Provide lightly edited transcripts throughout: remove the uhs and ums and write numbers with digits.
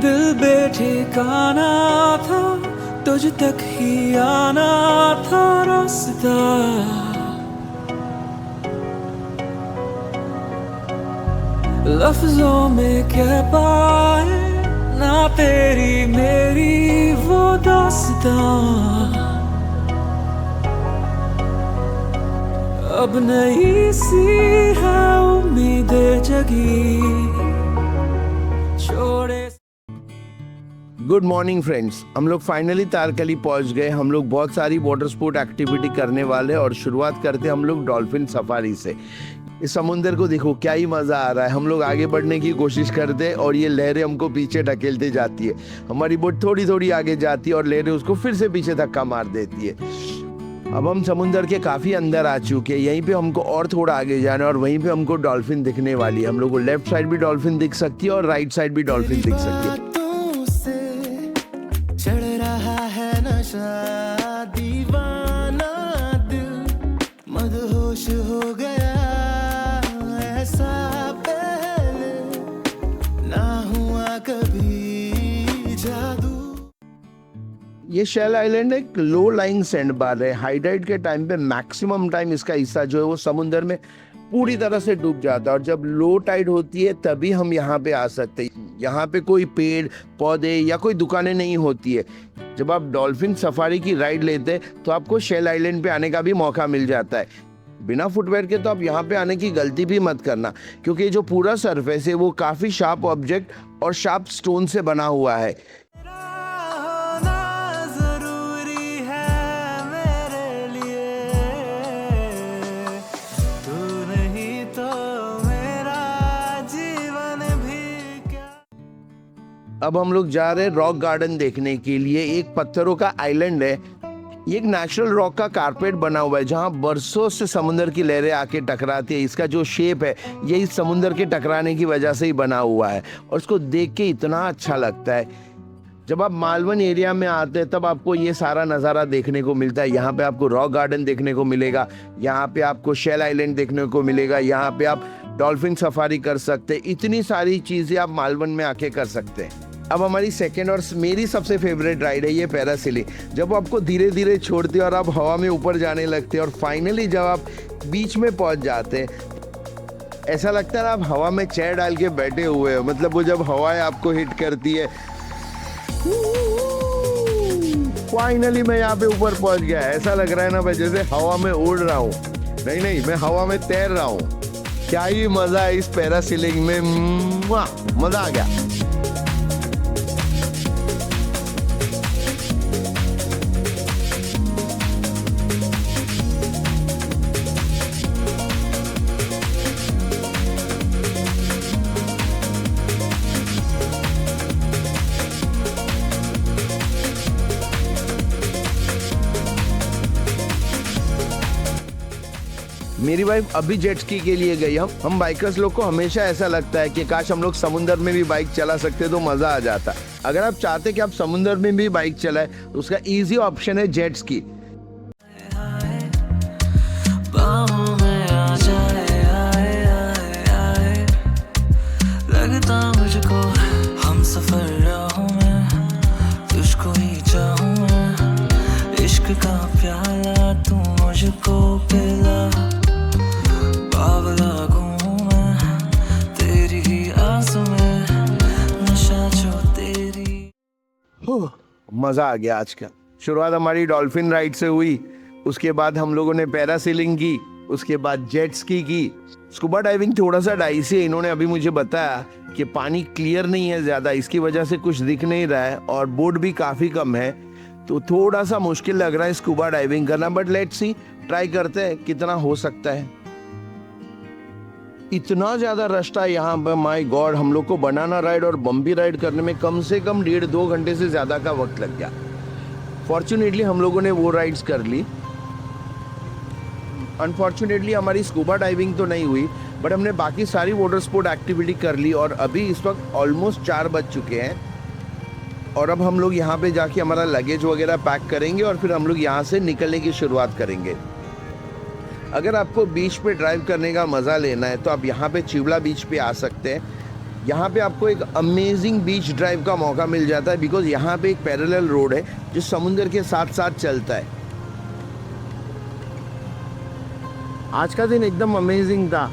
दिल बेठिकाना था, तुझ तक ही आना था रास्ता। लफ्जों में कह पाए ना तेरी मेरी वो दास्तां। अब नई सी है उम्मीदें जगी, छोड़े। गुड मॉर्निंग फ्रेंड्स, हम लोग फाइनली तारकली पहुंच गए। हम लोग बहुत सारी वाटर स्पोर्ट एक्टिविटी करने वाले और शुरुआत करते हम लोग डॉल्फिन सफारी से। इस समुंदर को देखो, क्या ही मजा आ रहा है। हम लोग आगे बढ़ने की कोशिश करते हैं और ये लहरें हमको पीछे ढकेलते जाती है। हमारी बोट थोड़ी थोड़ी आगे जाती है और लहरें उसको फिर से पीछे धक्का मार देती है। अब हम समुंदर के काफी अंदर आ चुके हैं। यहीं पे हमको और थोड़ा आगे जाना है और वहीं पे हमको डॉल्फिन दिखने वाली है। हम लोग को लेफ्ट साइड भी डॉल्फिन दिख सकती है और राइट साइड भी डॉल्फिन दिख सकती है। चढ़ रहा है नशा, दीवाना दिल मदहोश हो गया, ऐसा पहले ना हुआ कभी जादू। ये शेल आइलैंड एक लो लाइंग सैंड बार है। हाई टाइड के टाइम पे मैक्सिमम टाइम इसका हिस्सा जो है वो समुंदर में पूरी तरह से डूब जाता है और जब लो टाइड होती है तभी हम यहाँ पे आ सकते हैं। यहाँ पे कोई पेड़ पौधे या कोई दुकानें नहीं होती है। जब आप डॉल्फिन सफारी की राइड लेते हैं तो आपको शेल आइलैंड पे आने का भी मौका मिल जाता है। बिना फुटवेयर के तो आप यहाँ पे आने की गलती भी मत करना, क्योंकि जो पूरा सरफेस है वो काफी शार्प ऑब्जेक्ट और शार्प स्टोन से बना हुआ है। अब हम लोग जा रहे हैं रॉक गार्डन देखने के लिए। एक पत्थरों का आइलैंड है। ये एक नेचुरल रॉक का कारपेट बना हुआ है जहाँ बरसों से समुद्र की लहरें आके टकराती है। इसका जो शेप है ये इस समुद्र के टकराने की वजह से ही बना हुआ है और इसको देख के इतना अच्छा लगता है। जब आप मालवन एरिया में आते हैं तब आपको ये सारा नज़ारा देखने को मिलता है। यहाँ पे आपको रॉक गार्डन देखने को मिलेगा, यहाँ पे आपको शेल आइलैंड देखने को मिलेगा, यहाँ पे आप डॉल्फिन सफारी कर सकते हैं। इतनी सारी चीज़ें आप मालवन में आके कर सकते हैं। अब हमारी सेकेंड और मेरी सबसे फेवरेट राइड है ये पैरासेलिंग। जब आपको धीरे धीरे छोड़ते हैं और आप हवा में ऊपर जाने लगते हैं और फाइनली जब आप बीच में पहुंच जाते हैं, ऐसा लगता है आप हवा में चेयर डाल के बैठे हुए हो। मतलब वो जब हवाएं आपको हिट करती है, फाइनली मैं यहाँ पे ऊपर पहुंच गया। ऐसा लग रहा है ना भाई जैसे हवा में उड़ रहा हूँ। नहीं, मैं हवा में तैर रहा हूँ। क्या ही मजा है इस पैरासेलिंग में, मजा आ गया। मेरी वाइफ अभी जेट स्की के लिए गई। हम बाइकर्स लोग को हमेशा ऐसा लगता है कि काश हम लोग समुंदर में भी बाइक चला सकते तो मजा आ जाता। अगर आप चाहते कि आप समुंदर में भी बाइक चलाए तो उसका इजी ऑप्शन है जेट स्की। लगता मुझको हम सफर राहों में, तुझको ही चाहूं मैं, इश्क का प्याला तू मुझको पिला, बावला घूमूं मैं तेरी ही आस में, नशा जो तेरी। मजा आ गया आज का। शुरुआत हमारी डॉल्फिन राइड से हुई, उसके बाद हम लोगों ने पैरासेलिंग की, उसके बाद जेट स्की की। स्कूबा डाइविंग थोड़ा सा डाइसी है। इन्होंने अभी मुझे बताया कि पानी क्लियर नहीं है ज़्यादा, इसकी वजह से कुछ दिख नहीं रहा है और बोट भी काफ़ी कम है, तो थोड़ा सा मुश्किल लग रहा है स्कूबा डाइविंग करना। बट लेट्स सी, ट्राई करते हैं कितना हो सकता है। इतना ज़्यादा रश था यहाँ पर, माय गॉड। हम लोग को बनाना राइड और बम्बी राइड करने में कम से कम 1.5-2 घंटे से ज़्यादा का वक्त लग गया। फॉर्चुनेटली हम लोगों ने वो राइड्स कर ली। अनफॉर्चुनेटली हमारी स्कूबा डाइविंग तो नहीं हुई, बट हमने बाकी सारी वाटर स्पोर्ट एक्टिविटी कर ली और अभी इस वक्त ऑलमोस्ट 4 बज चुके हैं और अब हम लोग यहाँ पे जाके हमारा लगेज वगैरह पैक करेंगे और फिर हम लोग यहाँ से निकलने की शुरुआत करेंगे। अगर आपको बीच पे ड्राइव करने का मज़ा लेना है तो आप यहाँ पे चिवला बीच पे आ सकते हैं। यहाँ पे आपको एक अमेजिंग बीच ड्राइव का मौका मिल जाता है, बिकॉज यहाँ पे एक पैरेलल रोड है जो समुंदर के साथ साथ चलता है। आज का दिन एकदम अमेजिंग था।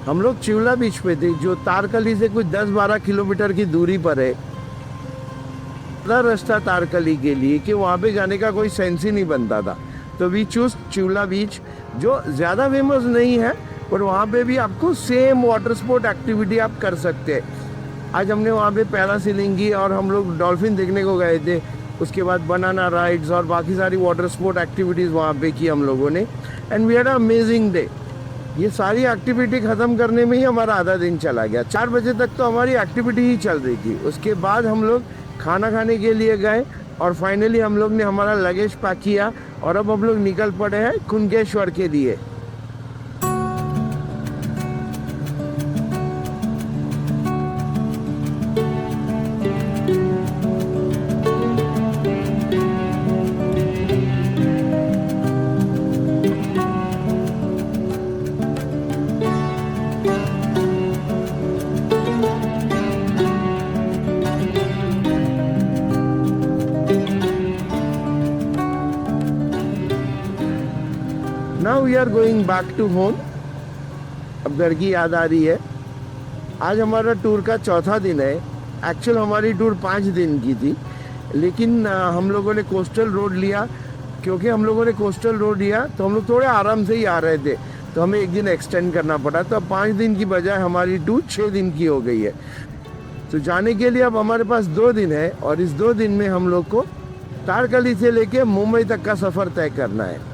हम लोग चिवला बीच पे थे, जो तारकली से कुछ 10-12 किलोमीटर की दूरी पर है। रास्ता तारकली के लिए कि वहाँ पे जाने का कोई सेंस ही नहीं बनता था, तो वी चूज चिवला बीच, जो ज़्यादा फेमस नहीं है, पर वहाँ पे भी आपको सेम वाटर स्पोर्ट एक्टिविटी आप कर सकते हैं। आज हमने वहाँ पे पैरासीलिंग की और हम लोग डॉल्फिन देखने को गए थे। उसके बाद बनाना राइड्स और बाकी सारी वाटर स्पोर्ट एक्टिविटीज़ वहाँ पे की हम लोगों ने, and we had a amazing day. ये सारी एक्टिविटी ख़त्म करने में ही हमारा आधा दिन चला गया। 4 बजे तक तो हमारी एक्टिविटी ही चल रही थी। उसके बाद हम लोग खाना खाने के लिए गए और फाइनली हम लोग ने हमारा लगेज पैक किया और अब हम लोग निकल पड़े हैं कुनकेश्वर के लिए। Now we are going back to home. अब घर की याद आ रही है। आज हमारा टूर का चौथा दिन है। एक्चुअल हमारी टूर 5 दिन की थी, लेकिन हम लोगों ने कोस्टल रोड लिया। क्योंकि हम लोगों ने कोस्टल रोड लिया तो हम लोग थोड़े आराम से ही आ रहे थे, तो हमें 1 दिन एक्सटेंड करना पड़ा। तो अब 5 दिन की बजाय हमारी टूर 6 दिन की हो गई है। तो जाने के लिए अब हमारे पास 2 दिन है और इस 2 दिन में हम लोग को तारकली से लेके मुंबई तक का सफ़र तय करना है।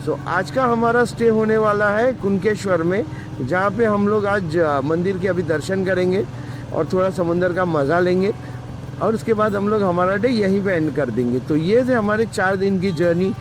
सो आज का हमारा स्टे होने वाला है कुनकेश्वर में, जहाँ पे हम लोग आज मंदिर के अभी दर्शन करेंगे और थोड़ा समुंदर का मज़ा लेंगे और उसके बाद हम लोग हमारा डे यहीं पे एंड कर देंगे। तो ये थे हमारे 4 दिन की जर्नी।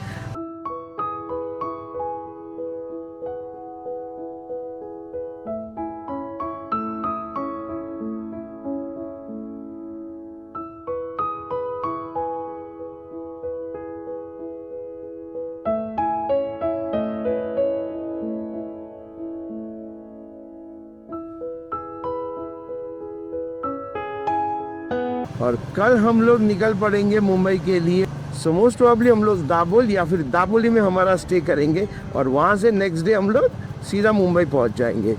और कल हम लोग निकल पड़ेंगे मुंबई के लिए। सो मोस्ट प्रोबेबली हम लोग दाबोल या फिर दाबोली में हमारा स्टे करेंगे और वहाँ से नेक्स्ट डे हम लोग सीधा मुंबई पहुँच जाएंगे।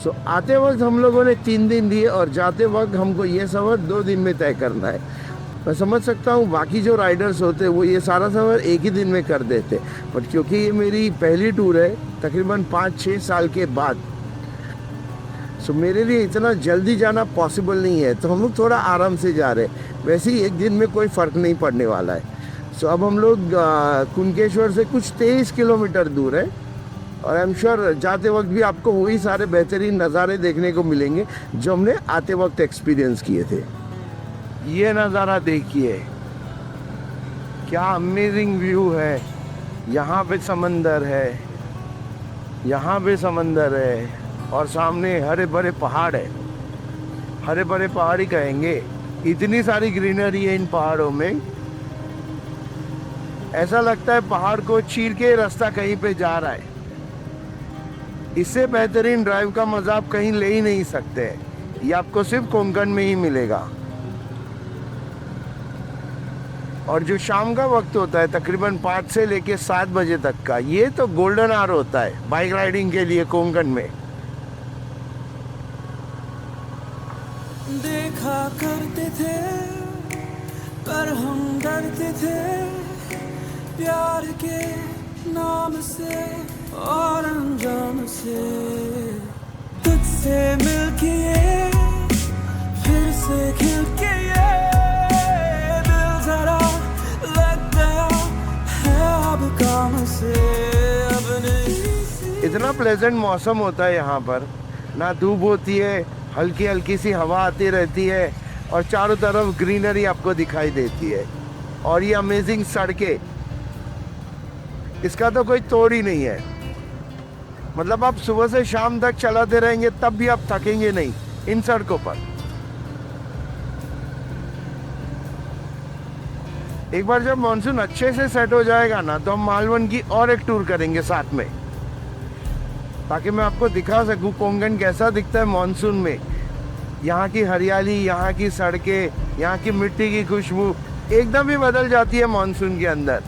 सो आते वक्त हम लोगों ने 3 दिन दिए और जाते वक्त हमको ये सफ़र 2 दिन में तय करना है। मैं समझ सकता हूँ बाकी जो राइडर्स होते हैं वो ये सारा सफ़र एक ही दिन में कर देते, बट क्योंकि ये मेरी पहली टूर है तकरीबन 5-6 साल के बाद, सो मेरे लिए इतना जल्दी जाना पॉसिबल नहीं है। तो हम लोग थोड़ा आराम से जा रहे हैं। वैसे ही 1 दिन में कोई फ़र्क नहीं पड़ने वाला है। सो अब हम लोग कुनकेश्वर से कुछ 23 किलोमीटर दूर है और आई एम श्योर जाते वक्त भी आपको वही सारे बेहतरीन नज़ारे देखने को मिलेंगे जो हमने आते वक्त एक्सपीरियंस किए थे। ये नज़ारा देखिए, क्या अमेजिंग व्यू है। यहाँ पे समंदर है, यहाँ पे समंदर है और सामने हरे भरे पहाड़ है। हरे भरे पहाड़ ही कहेंगे, इतनी सारी ग्रीनरी है इन पहाड़ों में। ऐसा लगता है पहाड़ को चीर के रास्ता कहीं पे जा रहा है। इससे बेहतरीन ड्राइव का मजा आप कहीं ले ही नहीं सकते। ये आपको सिर्फ कोंकण में ही मिलेगा। और जो शाम का वक्त होता है तकरीबन 5 से लेके 7 बजे तक का, ये तो गोल्डन आवर होता है बाइक राइडिंग के लिए कोंकण में। देखा करते थे पर हम डरते थे प्यार के नाम से और अंजाम से। तुझसे मिलके ये फिर से खिल के ये दिल जरा लग गया है अब काम से। अब नहीं इतना प्लेजेंट मौसम होता है यहाँ पर, ना धूप होती है, हल्की हल्की सी हवा आती रहती है और चारों तरफ ग्रीनरी आपको दिखाई देती है। और ये अमेजिंग सड़कें, इसका तो कोई तोड़ ही नहीं है। मतलब आप सुबह से शाम तक चलाते रहेंगे तब भी आप थकेंगे नहीं इन सड़कों पर। एक बार जब मानसून अच्छे से सेट हो जाएगा ना, तो हम मालवण की और एक टूर करेंगे साथ में, ताकि मैं आपको दिखा सकूं कोंकण कैसा दिखता है मानसून में। यहाँ की हरियाली, यहाँ की सड़कें, यहाँ की मिट्टी की खुशबू एकदम ही बदल जाती है मानसून के अंदर।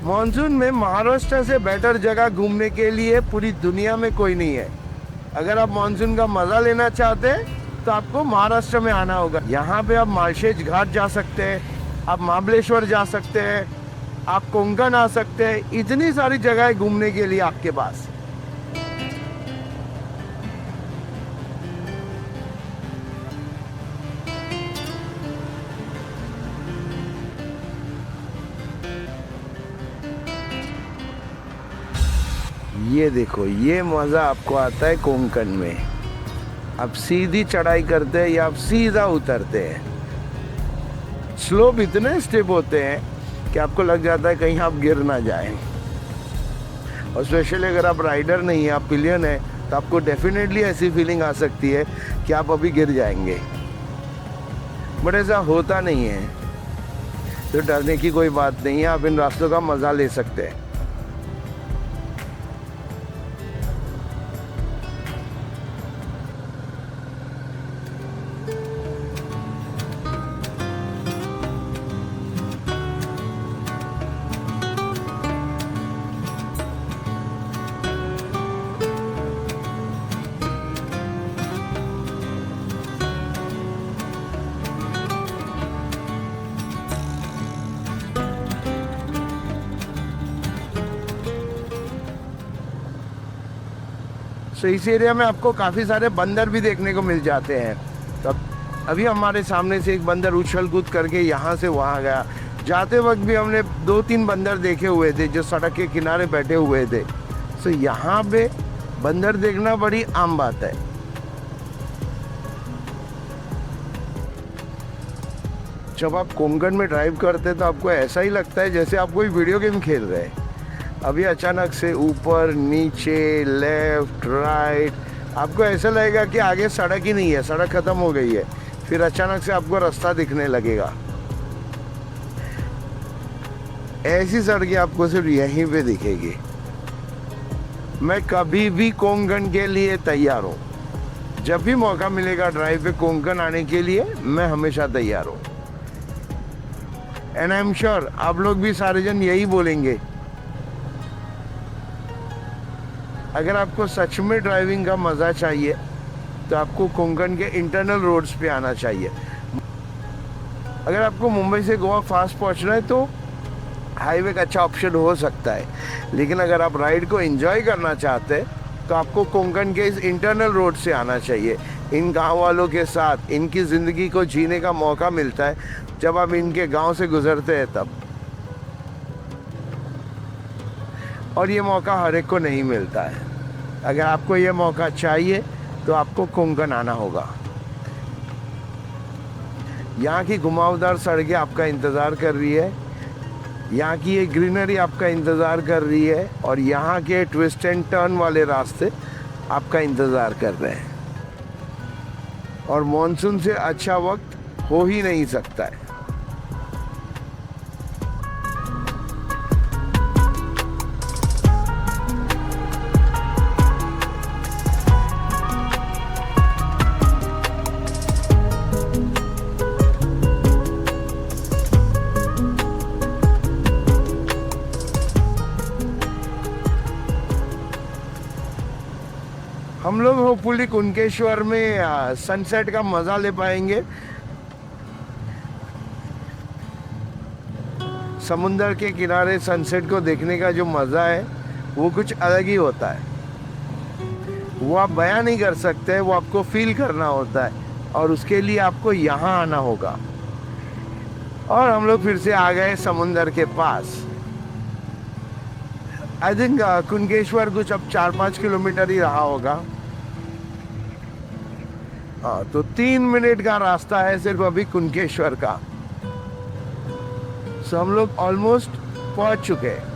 मानसून में महाराष्ट्र से बेटर जगह घूमने के लिए पूरी दुनिया में कोई नहीं है। अगर आप मानसून का मज़ा लेना चाहते हैं तो आपको महाराष्ट्र में आना होगा। यहाँ पे आप मालशेज घाट जा सकते हैं, आप महाबलेश्वर जा सकते हैं, आप कोंकण आ सकते हैं। इतनी सारी जगह घूमने के लिए आपके पास। ये देखो, ये मज़ा आपको आता है कोंकण में। आप सीधी चढ़ाई करते हैं या आप सीधा उतरते हैं। स्लोप इतने स्टेप होते हैं कि आपको लग जाता है कहीं आप गिर ना जाएं। और स्पेशली अगर आप राइडर नहीं हैं, आप पिलियन है, तो आपको डेफिनेटली ऐसी फीलिंग आ सकती है कि आप अभी गिर जाएंगे। बट ऐसा होता नहीं है, तो डरने की कोई बात नहीं है। आप इन रास्तों का मज़ा ले सकते हैं। तो इस एरिया में आपको काफ़ी सारे बंदर भी देखने को मिल जाते हैं। तो अभी हमारे सामने से एक बंदर उछल कूद करके यहाँ से वहाँ गया। जाते वक्त भी हमने 2-3 बंदर देखे हुए थे जो सड़क के किनारे बैठे हुए थे। तो यहाँ पे बंदर देखना बड़ी आम बात है। जब आप कोंकण में ड्राइव करते हैं तो आपको ऐसा ही लगता है जैसे आप कोई वीडियो गेम खेल रहे हैं। अभी अचानक से ऊपर नीचे लेफ्ट राइट आपको ऐसा लगेगा कि आगे सड़क ही नहीं है, सड़क ख़त्म हो गई है। फिर अचानक से आपको रास्ता दिखने लगेगा। ऐसी सड़कें आपको सिर्फ यहीं पे दिखेगी। मैं कभी भी कोंकण के लिए तैयार हूँ। जब भी मौका मिलेगा ड्राइव पे कोंकण आने के लिए, मैं हमेशा तैयार हूँ। एंड आई एम श्योर आप लोग भी सारे जन यही बोलेंगे। अगर आपको सच में ड्राइविंग का मज़ा चाहिए तो आपको कोंकण के इंटरनल रोड्स पे आना चाहिए। अगर आपको मुंबई से गोवा फास्ट पहुंचना है तो हाईवे का अच्छा ऑप्शन हो सकता है, लेकिन अगर आप राइड को एंजॉय करना चाहते हैं तो आपको कोंकण के इस इंटरनल रोड से आना चाहिए। इन गांव वालों के साथ इनकी ज़िंदगी को जीने का मौका मिलता है जब आप इनके गांव से गुजरते हैं तब। और ये मौका हर एक को नहीं मिलता है। अगर आपको ये मौका चाहिए तो आपको कोंकण आना होगा। यहाँ की घुमावदार सड़कें आपका इंतज़ार कर रही है, यहाँ की ये ग्रीनरी आपका इंतज़ार कर रही है, और यहाँ के ट्विस्ट एंड टर्न वाले रास्ते आपका इंतज़ार कर रहे हैं। और मॉनसून से अच्छा वक्त हो ही नहीं सकता है। हम लोग होपफुली कुणकेश्वर में सनसेट का मज़ा ले पाएंगे। समुंदर के किनारे सनसेट को देखने का जो मज़ा है वो कुछ अलग ही होता है। वो आप बयां नहीं कर सकते, वो आपको फील करना होता है, और उसके लिए आपको यहाँ आना होगा। और हम लोग फिर से आ गए समुंदर के पास। आई थिंक कुणकेश्वर कुछ अब 4-5 किलोमीटर ही रहा होगा। हाँ, तो 3 मिनट का रास्ता है सिर्फ अभी कुणकेश्वर का। सो हम लोग ऑलमोस्ट पहुंच चुके हैं।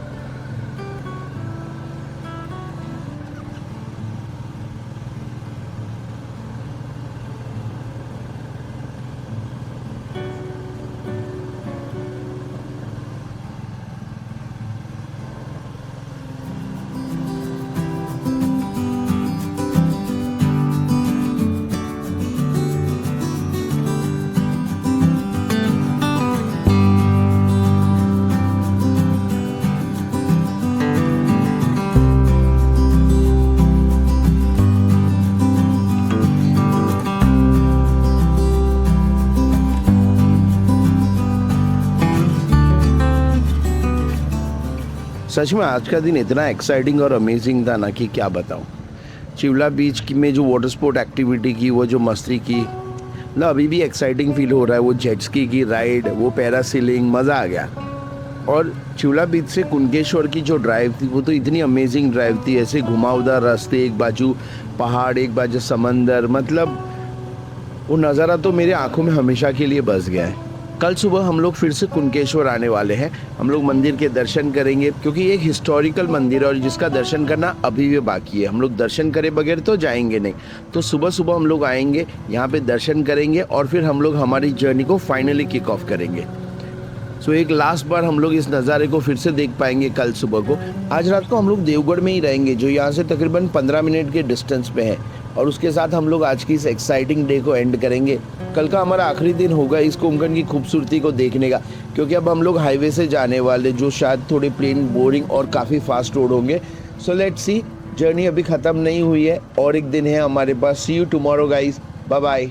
सच में आज का दिन इतना एक्साइटिंग और अमेजिंग था ना कि क्या बताऊँ। चिवला बीच में जो वाटर स्पोर्ट एक्टिविटी की, वो जो मस्ती की ना, अभी भी एक्साइटिंग फील हो रहा है। वो जेट स्की की राइड, वो पैरासीलिंग, मज़ा आ गया। और चिवला बीच से कुणकेश्वर की जो ड्राइव थी वो तो इतनी अमेजिंग ड्राइव थी। ऐसे घुमावदार रास्ते, एक बाजू पहाड़, एक बाजू समंदर, मतलब वो नज़ारा तो मेरे आंखों में हमेशा के लिए बस गया है। कल सुबह हम लोग फिर से कुणकेश्वर आने वाले हैं। हम लोग मंदिर के दर्शन करेंगे क्योंकि ये एक हिस्टोरिकल मंदिर है और जिसका दर्शन करना अभी भी बाकी है। हम लोग दर्शन करे बगैर तो जाएंगे नहीं। तो सुबह सुबह हम लोग आएंगे, यहाँ पे दर्शन करेंगे और फिर हम लोग हमारी जर्नी को फाइनली किक ऑफ करेंगे। सो एक लास्ट बार हम लोग इस नज़ारे को फिर से देख पाएंगे कल सुबह को। आज रात को हम लोग देवगढ़ में ही रहेंगे, जो यहाँ से तकरीबन 15 मिनट के डिस्टेंस पे है। और उसके साथ हम लोग आज की इस एक्साइटिंग डे को एंड करेंगे। कल का हमारा आखिरी दिन होगा इस कोंकण की खूबसूरती को देखने का, क्योंकि अब हम लोग हाईवे से जाने वाले, जो शायद थोड़े प्लेन, बोरिंग और काफ़ी फास्ट रोड होंगे। सो लेट्स सी, जर्नी अभी ख़त्म नहीं हुई है और एक दिन है हमारे पास। See you tomorrow guys, bye bye.